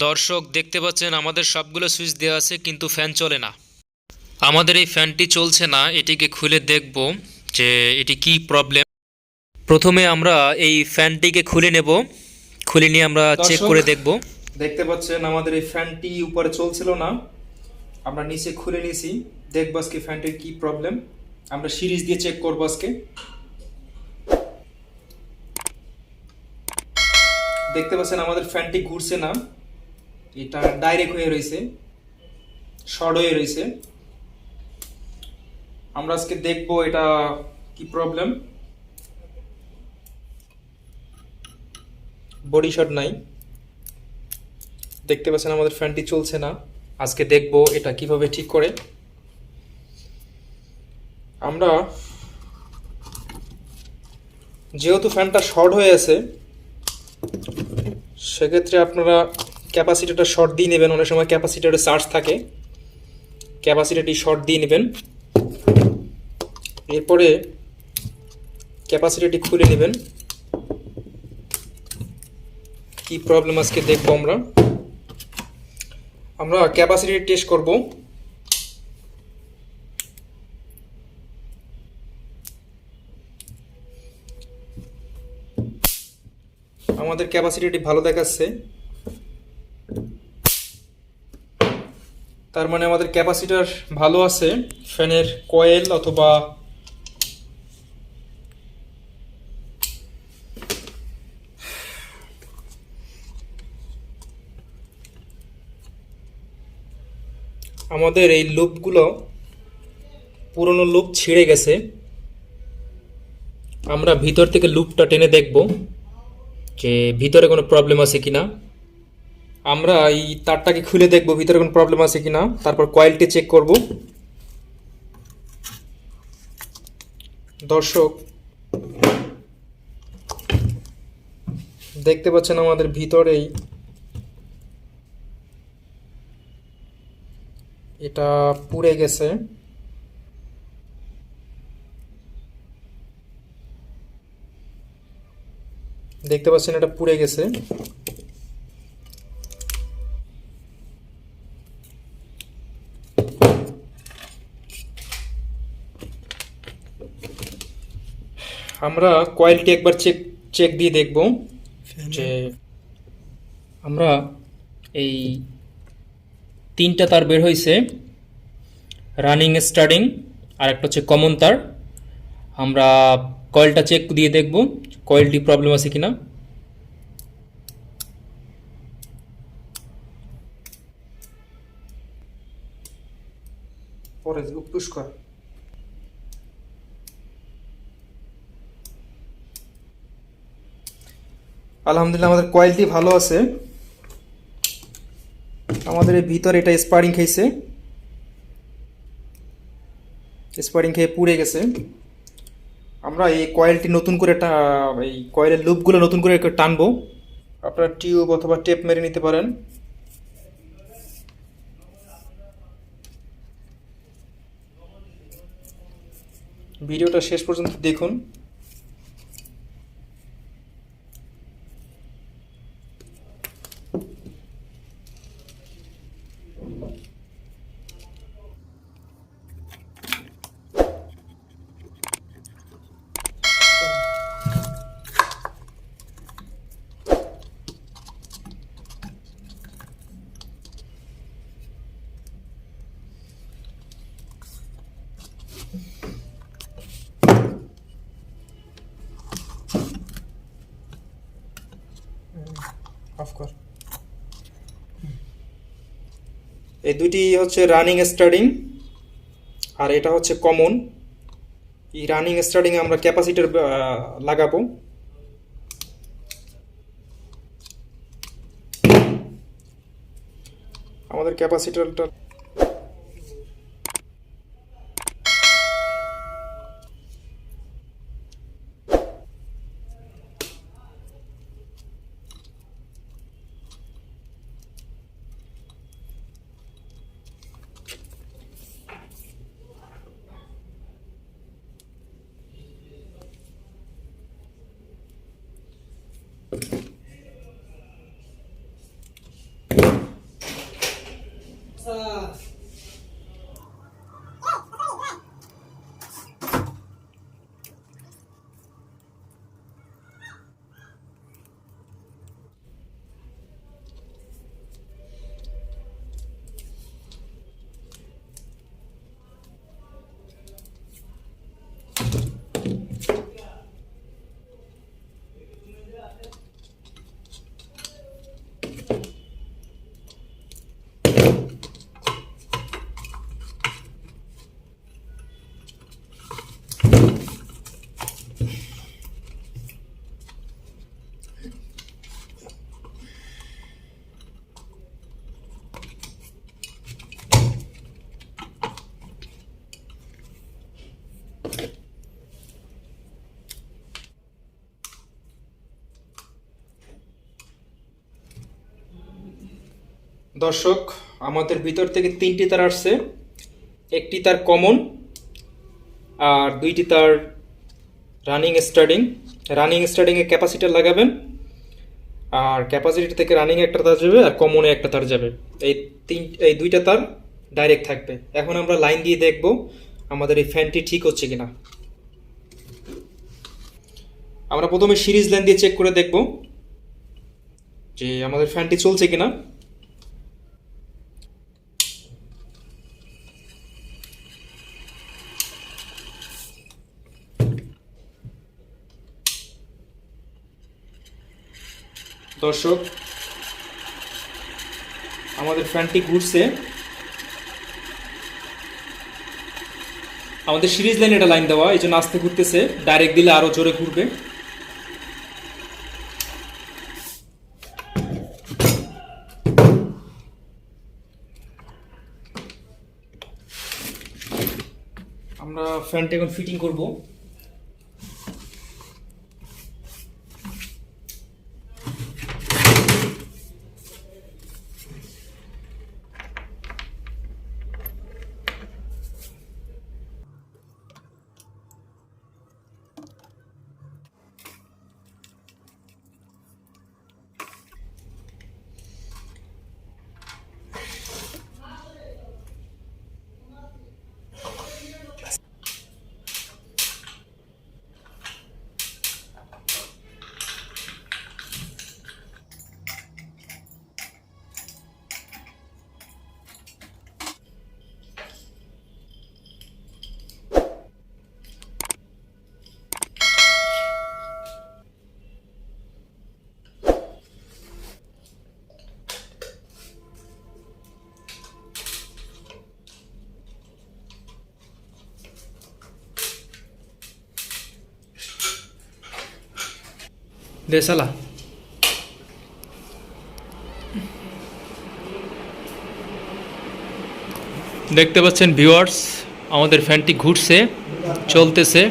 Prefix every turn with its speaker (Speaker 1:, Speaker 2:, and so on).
Speaker 1: দর্শক দেখতে পাচ্ছেন আমাদের সবগুলো সুইচ দেওয়া আছে কিন্তু ফ্যান চলে না। আমাদের এই ফ্যানটি চলছে না, এটিকে খুলে দেখব যে এটি কি প্রবলেম। প্রথমে আমরা এই ফ্যানটিকে খুলে নেব, খুলে নিয়ে আমরা চেক
Speaker 2: দর্শক
Speaker 1: করে দেখব।
Speaker 2: দেখতে পাচ্ছেন আমাদের এই ফ্যানটি উপরে চলছিল না, আমরা নিচে খুলে নিয়েছি। দেখবো আজকে ফ্যানটির কি প্রবলেম, আমরা সিরিজ দিয়ে চেক করবো আজকে। দেখতে পাচ্ছেন আমাদের ফ্যানটি ঘুরছে না, এটা ডাইরেক্ট হয়ে রয়েছে, শর্ট হয়ে রয়েছে। আমরা আজকে দেখবো এটা কি প্রবলেম। বডি শর্ট নাই, দেখতে পাচ্ছেন আমাদের ফ্যানটি চলছে না। আজকে দেখবো এটা কিভাবে ঠিক করে। আমরা যেহেতু ফ্যানটা শর্ট হয়ে আছে, সেক্ষেত্রে আপনারা ক্যাপাসিটারটা শর্ট দিয়ে নেবেন। অনেক সময় ক্যাপাসিটারে চার্জ থাকে, ক্যাপাসিটারটি শর্ট দিয়ে নেবেন। এরপরে ক্যাপাসিটারটি খুলে নেবেন। কি প্রবলেম আজকে দেখবো আমরা। আমরা ক্যাপাসিটি টেস্ট করব। আমাদের ক্যাপাসিটিটি ভালো দেখাচ্ছে, তার মানে আমাদের ক্যাপাসিটার ভালো আছে। ফ্যানের কয়েল অথবা আমাদের এই লুপগুলো পুরনো লুপ ছিঁড়ে গেছে। আমরা ভিতর থেকে লুপটা টেনে দেখব যে ভিতরে কোনো প্রবলেম আছে কিনা। আমরা এই তারটাকে খুলে দেখব ভিতরে কোনো প্রবলেম আছে কিনা, তারপর কয়েলটি চেক করব। দর্শক দেখতে পাচ্ছেন আমাদের ভিতরেই এটা পুড়ে গেছে। দেখতে পাচ্ছেন এটা পুড়ে গেছে। আমরা কয়েলটি একবার চেক চেক দিয়ে দেখব যে আমরা এই তিনটা তার বের হয়েছে, রানিং স্টার্টিং আর একটা হচ্ছে কমন তার। আমরা কয়েলটা চেক দিয়ে দেখব কয়েলটি প্রবলেম আছে কিনা। পরে পুশ কর। আলহামদুলিল্লাহ আমাদের কয়েলটি ভালো আছে। আমাদের এই ভিতরে এটা স্পারিং খেয়েছে, স্পারিং খেয়ে পুড়ে গেছে। আমরা এই কয়েলটি নতুন করে এই কয়েলের লুপগুলো নতুন করে টানবো। আপনারা টিউব অথবা টেপ মেরে নিতে পারেন। ভিডিওটা শেষ পর্যন্ত দেখুন। অফ কর। এই দুটি হচ্ছে রানিং স্টার্টিং আর এটা হচ্ছে কমন। এই রানিং স্টার্টিং আমরা ক্যাপাসিটর লাগাবো। আমাদের ক্যাপাসিটরটা দর্শক, আমাদের ভিতর থেকে 3টি তার আসছে। একটি তার কমন, আর 2টি তার রানিং স্টার্টিং। রানিং স্টার্টিংয়ে ক্যাপাসিটার লাগাবেন, আর ক্যাপাসিটি থেকে রানিং একটা তার যাবে আর কমনে একটা তার যাবে। এই 2টা তার ডাইরেক্ট থাকবে। এখন আমরা লাইন দিয়ে দেখব আমাদের এই ফ্যানটি ঠিক হচ্ছে কিনা। আমরা প্রথমে সিরিজ লাইন দিয়ে চেক করে দেখব যে আমাদের ফ্যানটি চলছে কিনা। দর্শক, আমাদের ফ্যানটি ঘুরছে। আমাদের সিরিজ লাইন এটা লাইন দেওয়া, এই জন্য আস্তে ঘুরতেছে। ডাইরেক্ট দিলে আরো জোরে ঘুরবে। আমরা ফ্যানটা এখন ফিটিং করব। দে সালা। দেখতে পাচ্ছেন ভিউয়ার্স, আমাদের ফ্যানটি ঘুরছে, চলতেছে।